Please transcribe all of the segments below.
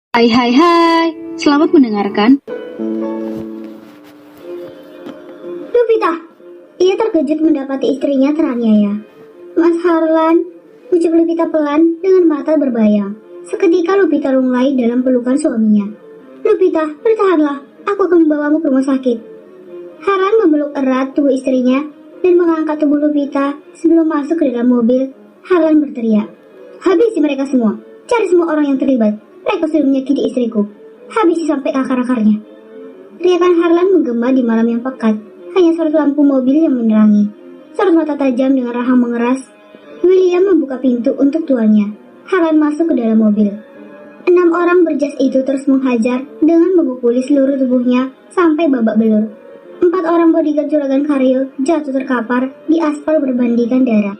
Hai, selamat mendengarkan. Lupita, ia terkejut mendapati istrinya teraniaya. Mas Harlan, ucap Lupita pelan dengan mata berbayang. Seketika Lupita lunglai dalam pelukan suaminya. Lupita, bertahanlah, aku akan membawamu ke rumah sakit. Harlan memeluk erat tubuh istrinya dan mengangkat tubuh Lupita sebelum masuk ke dalam mobil. Harlan berteriak, habisi mereka semua, cari semua orang yang terlibat. Mereka sudah menyakiti istriku. Habisi sampai akar-akarnya. Teriakan Harlan menggema di malam yang pekat. Hanya sorot lampu mobil yang menerangi. Sorot mata tajam dengan rahang mengeras. William membuka pintu untuk tuannya. Harlan masuk ke dalam mobil. 6 orang berjas itu terus menghajar dengan memukuli seluruh tubuhnya sampai babak belur. 4 orang bodyguard juragan Karil jatuh terkapar di aspal berbandingkan darah.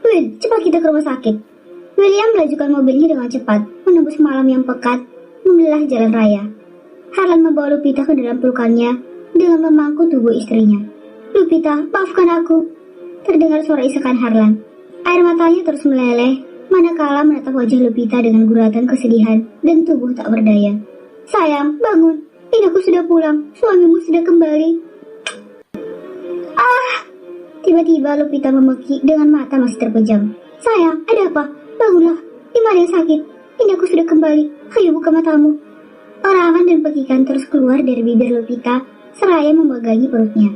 Will, cepat kita ke rumah sakit. William melajukan mobilnya dengan cepat, menembus malam yang pekat, membelah jalan raya. Harlan membawa Lupita ke dalam pelukannya dengan memangku tubuh istrinya. Lupita, maafkan aku. Terdengar suara isakan Harlan. Air matanya terus meleleh, manakala menatap wajah Lupita dengan guratan kesedihan dan tubuh tak berdaya. Sayang, bangun. Indahku sudah pulang, suamimu sudah kembali. Tiba-tiba Lupita memeki dengan mata masih terpejam. Sayang, ada apa? Bangunlah, di mana yang sakit? Indahku sudah kembali, ayo buka matamu. Orangan dan pekikan terus keluar dari bibir Lupita, seraya memegangi perutnya.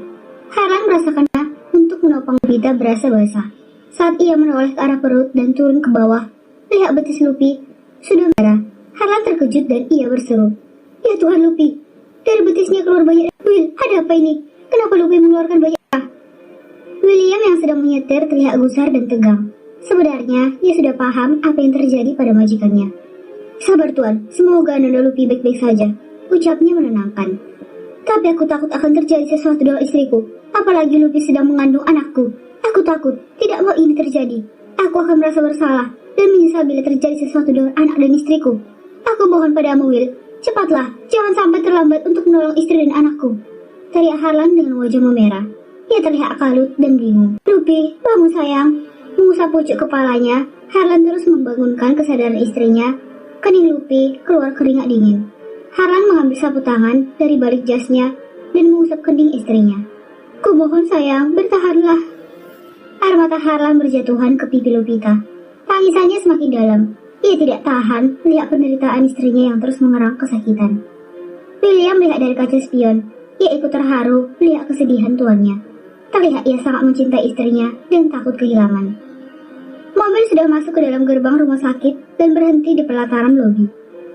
Harlan merasakannya untuk menopang Lupita berasa basah. Saat ia menoleh ke arah perut dan turun ke bawah, lihat betis Lupi sudah merah. Harlan terkejut dan ia berseru, ya Tuhan Lupi, dari betisnya keluar banyak. Will, ada apa ini? Kenapa Lupi mengeluarkan banyak darah? William yang sedang menyetir terlihat gusar dan tegang. Sebenarnya, ia sudah paham apa yang terjadi pada majikannya. Sabar Tuan, semoga Nanda Lupi baik-baik saja, ucapnya menenangkan. Tapi aku takut akan terjadi sesuatu dengan istriku, apalagi Lupi sedang mengandung anakku. Aku takut, tidak mau ini terjadi. Aku akan merasa bersalah dan menyesal bila terjadi sesuatu dengan anak dan istriku. Aku mohon padamu Will, cepatlah, jangan sampai terlambat untuk menolong istri dan anakku. Teriak Harlan dengan wajah memerah. Ia terlihat kalut dan bingung. Lupi, bangun sayang. Mengusap pucuk kepalanya, Harlan terus membangunkan kesadaran istrinya. Kening Lupi keluar keringat dingin. Harlan mengambil sapu tangan dari balik jasnya dan mengusap kening istrinya. Kumohon sayang, bertahanlah. Air mata Harlan berjatuhan ke pipi Lupita. Tangisannya semakin dalam. Ia tidak tahan melihat penderitaan istrinya yang terus mengerang kesakitan. William melihat dari kaca spion. Ia ikut terharu melihat kesedihan tuannya. Terlihat ia sangat mencintai istrinya dan takut kehilangan. Mobil sudah masuk ke dalam gerbang rumah sakit dan berhenti di pelataran lobi.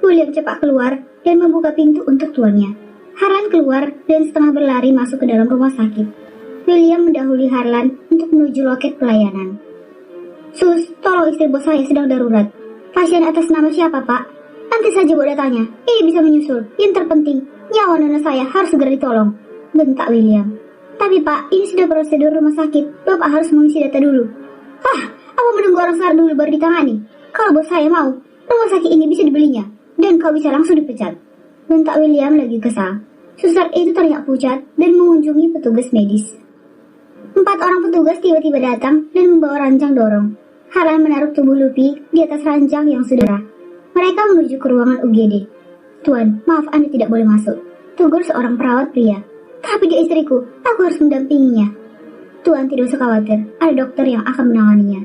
William cepat keluar dan membuka pintu untuk tuannya. Harlan keluar dan setengah berlari masuk ke dalam rumah sakit. William mendahului Harlan untuk menuju loket pelayanan. Sus, tolong istri bos saya sedang darurat. Pasien atas nama siapa, Pak? Nanti saja buat datanya. Ini bisa menyusul. Yang terpenting, nyawa nona saya harus segera ditolong, bentak William. Tapi Pak, ini sudah prosedur rumah sakit. Bapak harus mengisi data dulu. Apa menunggu orang sekarang dulu baru ditangani? Kalau bos saya mau, rumah sakit ini bisa dibelinya. Dan kau bisa langsung dipecat, bentak William lagi kesal. Suster itu terlihat pucat dan mengunjungi petugas medis. 4 orang petugas tiba-tiba datang dan membawa ranjang dorong. Harlan menaruh tubuh Lupi di atas ranjang yang sudah. Mereka menuju ke ruangan UGD. Tuan, maaf Anda tidak boleh masuk, tegur seorang perawat pria. Tapi dia istriku, aku harus mendampinginya. Tuan tidak usah khawatir, ada dokter yang akan menanganinya.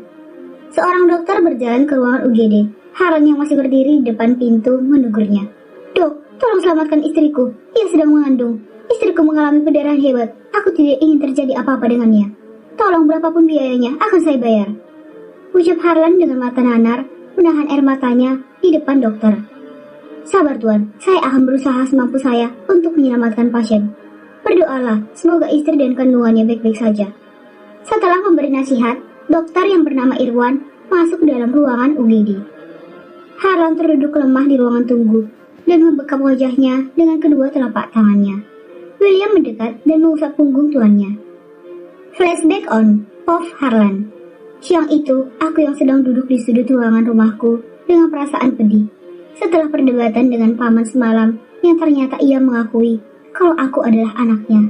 Seorang dokter berjalan ke ruangan UGD. Harlan yang masih berdiri di depan pintu menegurnya. Dok, tolong selamatkan istriku, ia sedang mengandung. Istriku mengalami pendarahan hebat, aku tidak ingin terjadi apa-apa dengannya. Tolong berapapun biayanya, akan saya bayar. Ucap Harlan dengan mata nanar, menahan air matanya di depan dokter. Sabar Tuan, saya akan berusaha semampu saya untuk menyelamatkan pasien. Berdoalah, semoga istri dan kandungannya baik-baik saja. Setelah memberi nasihat, dokter yang bernama Irwan masuk ke dalam ruangan UGD. Harlan terduduk lemah di ruangan tunggu dan membekap wajahnya dengan kedua telapak tangannya. William mendekat dan mengusap punggung tuannya. Flashback on of Harlan. Siang itu, aku yang sedang duduk di sudut ruangan rumahku dengan perasaan pedih. Setelah perdebatan dengan paman semalam yang ternyata ia mengakui kalau aku adalah anaknya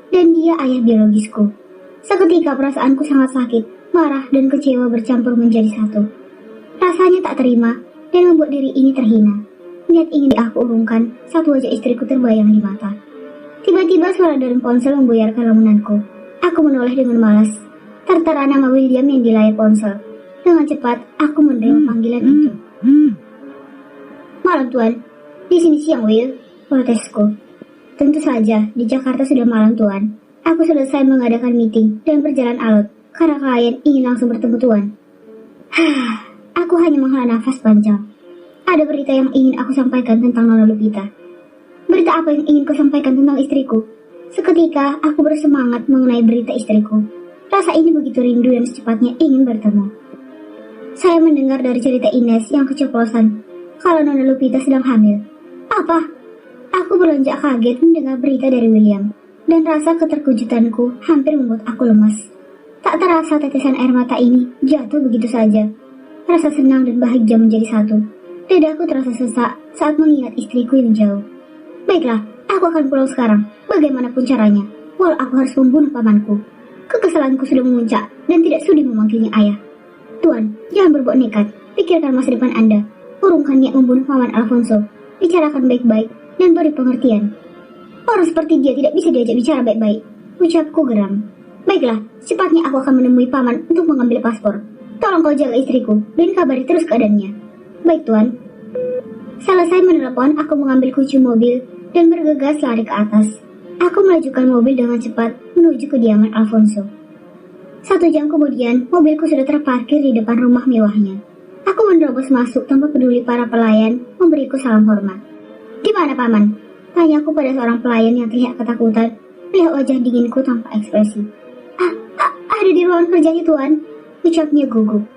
dan dia ayah biologisku. Seketika perasaanku sangat sakit, marah dan kecewa bercampur menjadi satu. Rasanya tak terima dan membuat diri ini terhina. Niat ingin aku urungkan saat wajah istriku terbayang di mata. Tiba-tiba suara dari ponsel membuyarkan lamunanku. Aku menoleh dengan malas. Tertera nama William yang di layar ponsel. Dengan cepat, aku menerima panggilan itu. Malam Tuan, di sini siang Will, protesku. Tentu saja, di Jakarta sudah malam Tuan. Aku selesai mengadakan meeting dan berjalan alot karena klien ingin langsung bertemu Tuan. Aku hanya menghela nafas panjang. Ada berita yang ingin aku sampaikan tentang Nona Lupita. Berita apa yang ingin kau sampaikan tentang istriku? Seketika aku bersemangat mengenai berita istriku. Rasa ini begitu rindu dan secepatnya ingin bertemu. Saya mendengar dari cerita Ines yang keceplosan kalau Nona Lupita sedang hamil. Apa? Aku beronjak kaget mendengar berita dari William, dan rasa keterkejutanku hampir membuat aku lemas. Tak terasa tetesan air mata ini jatuh begitu saja. Rasa senang dan bahagia menjadi satu. Dadaku terasa sesak saat mengingat istriku yang jauh. Baiklah, aku akan pulang sekarang, bagaimanapun caranya, walau aku harus membunuh pamanku. Kekesalanku sudah memuncak dan tidak sudi memanggilnya ayah. Tuan, jangan berbuat nekat, pikirkan masa depan Anda. Urungkan niat membunuh paman Alfonso, bicarakan baik-baik dan beri pengertian. Orang seperti dia tidak bisa diajak bicara baik-baik, ucapku geram. Baiklah, secepatnya aku akan menemui paman untuk mengambil paspor. Tolong kau jaga istriku dan kabari terus keadaannya. Baik Tuan. Selesai menelepon, aku mengambil kunci mobil dan bergegas lari ke atas. Aku melajukan mobil dengan cepat menuju kediaman Alfonso. 1 jam kemudian, mobilku sudah terparkir di depan rumah mewahnya. Aku menerobos masuk tanpa peduli para pelayan memberiku salam hormat. Di mana paman? Tanyaku pada seorang pelayan yang terlihat ketakutan melihat wajah dinginku tanpa ekspresi. Ada di ruangan kerjanya Tuan, ucapnya gugup.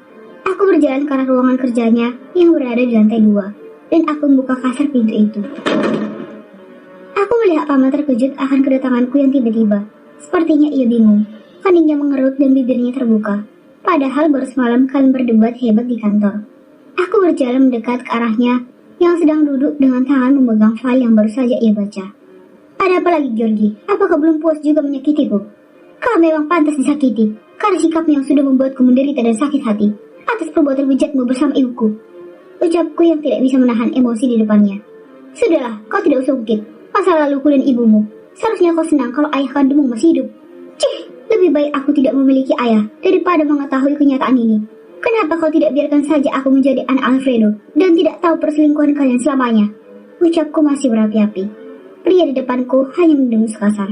Aku berjalan ke arah ruangan kerjanya yang berada di lantai 2, dan aku membuka kasar pintu itu. Aku melihat paman terkejut akan kedatanganku yang tiba-tiba. Sepertinya ia bingung. Keningnya mengerut dan bibirnya terbuka. Padahal baru semalam kami berdebat hebat di kantor. Aku berjalan mendekat ke arahnya yang sedang duduk dengan tangan memegang file yang baru saja ia baca. Ada apa lagi Georgie? Apakah belum puas juga menyakitiku? Kau memang pantas disakiti karena sikapmu yang sudah membuatku menderita dan sakit hati atas perbuatan bejatmu bersama ibuku. Ucapku yang tidak bisa menahan emosi di depannya. Sudahlah, kau tidak usah ungkit masa laluku dan ibumu. Seharusnya kau senang kalau ayah kandungmu masih hidup. Lebih baik aku tidak memiliki ayah daripada mengetahui kenyataan ini. Kenapa kau tidak biarkan saja aku menjadi anak Alfredo dan tidak tahu perselingkuhan kalian selamanya? Ucapku masih berapi-api. Pria di depanku hanya mendengus kasar.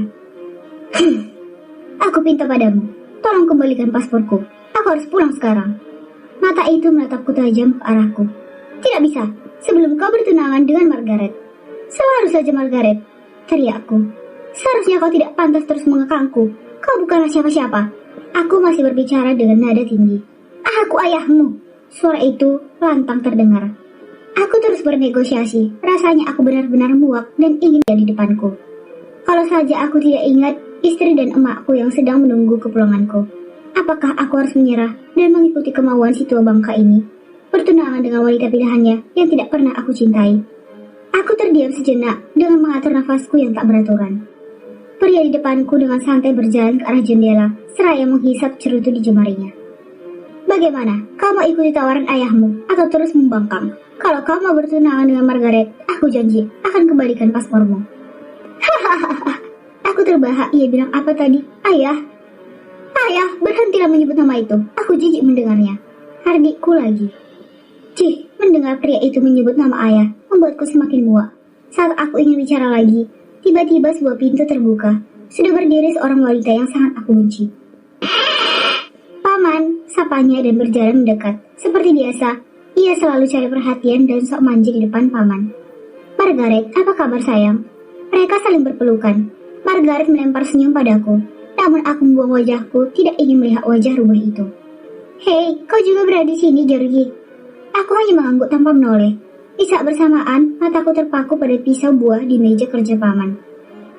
Aku minta padamu, tolong kembalikan pasporku. Aku harus pulang sekarang. Mata itu menatapku tajam ke arahku. Tidak bisa, sebelum kau bertunangan dengan Margaret. Selalu saja Margaret, teriakku. Seharusnya kau tidak pantas terus mengekangku. Kau bukanlah siapa-siapa. Aku masih berbicara dengan nada tinggi. Aku ayahmu. Suara itu lantang terdengar. Aku terus bernegosiasi. Rasanya aku benar-benar muak dan ingin dia di depanku. Kalau saja aku tidak ingat istri dan emakku yang sedang menunggu kepulanganku. Apakah aku harus menyerah dan mengikuti kemauan si tua bangka ini? Bertunangan dengan wanita pilihannya yang tidak pernah aku cintai. Aku terdiam sejenak dengan mengatur nafasku yang tak beraturan. Pria di depanku dengan santai berjalan ke arah jendela, seraya menghisap cerutu di jemarinya. Bagaimana? Kau mau ikuti tawaran ayahmu atau terus membangkang? Kalau kau mau bertunangan dengan Margaret, aku janji akan kembalikan paspormu. Hahaha. Aku terbahak. Ia bilang apa tadi? Ayah? Ayah, berhentilah menyebut nama itu. Aku jijik mendengarnya. Hardikku lagi. Mendengar pria itu menyebut nama ayah membuatku semakin muak. Saat aku ingin bicara lagi, tiba-tiba sebuah pintu terbuka. Sudah berdiri seorang wanita yang sangat aku benci. Paman, sapanya dan berjalan mendekat. Seperti biasa, ia selalu cari perhatian dan sok manja di depan paman. Margaret, apa kabar sayang? Mereka saling berpelukan. Margaret melempar senyum padaku. Namun aku membuang wajahku, tidak ingin melihat wajah rubah itu. Hei, kau juga berada di sini, Georgie. Aku hanya mengangguk tanpa menoleh. Di saat bersamaan, mataku terpaku pada pisau buah di meja kerja paman.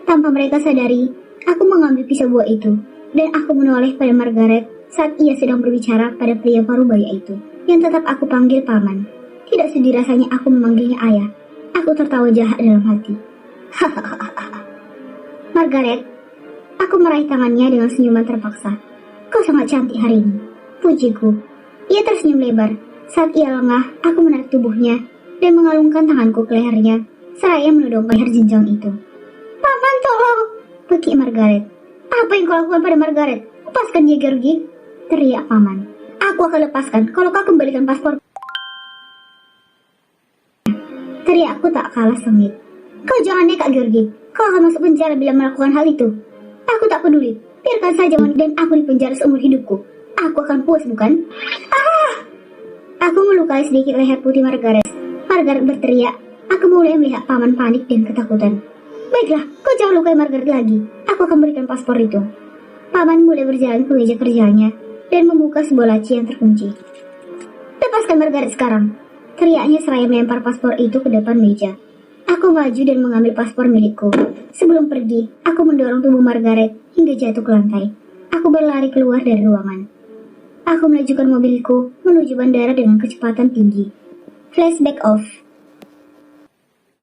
Tanpa mereka sadari, aku mengambil pisau buah itu, dan aku menoleh pada Margaret saat ia sedang berbicara pada pria parubaya itu, yang tetap aku panggil paman. Tidak sedih rasanya aku memanggilnya ayah. Aku tertawa jahat dalam hati. Margaret, aku meraih tangannya dengan senyuman terpaksa. Kau sangat cantik hari ini, pujiku. Ia tersenyum lebar. Saat ia lengah, aku menarik tubuhnya dan mengalungkan tanganku ke lehernya, seraya menodong leher jenjang itu. Paman, tolong! Bekik Margaret. Apa yang kau lakukan pada Margaret? Lepaskan dia, Georgie! Teriak paman. Aku akan lepaskan kalau kau kembalikan paspor. Teriakku tak kalah sengit. Kau jangan nekat, Georgie. Kau akan masuk penjara bila melakukan hal itu. Aku tak peduli. Biarkan saja dan aku di penjara seumur hidupku. Aku akan puas, bukan? Ah! Aku melukai sedikit leher putih Margaret. Margaret berteriak. Aku mulai melihat paman panik dan ketakutan. Baiklah, kau jangan lukai Margaret lagi. Aku akan berikan paspor itu. Paman mulai berjalan ke meja kerjanya dan membuka sebuah laci yang terkunci. Lepaskan Margaret sekarang, teriaknya seraya melempar paspor itu ke depan meja. Aku maju dan mengambil paspor milikku. Sebelum pergi, aku mendorong tubuh Margaret hingga jatuh ke lantai. Aku berlari keluar dari ruangan. Aku melajukan mobilku menuju bandara dengan kecepatan tinggi. Flashback off.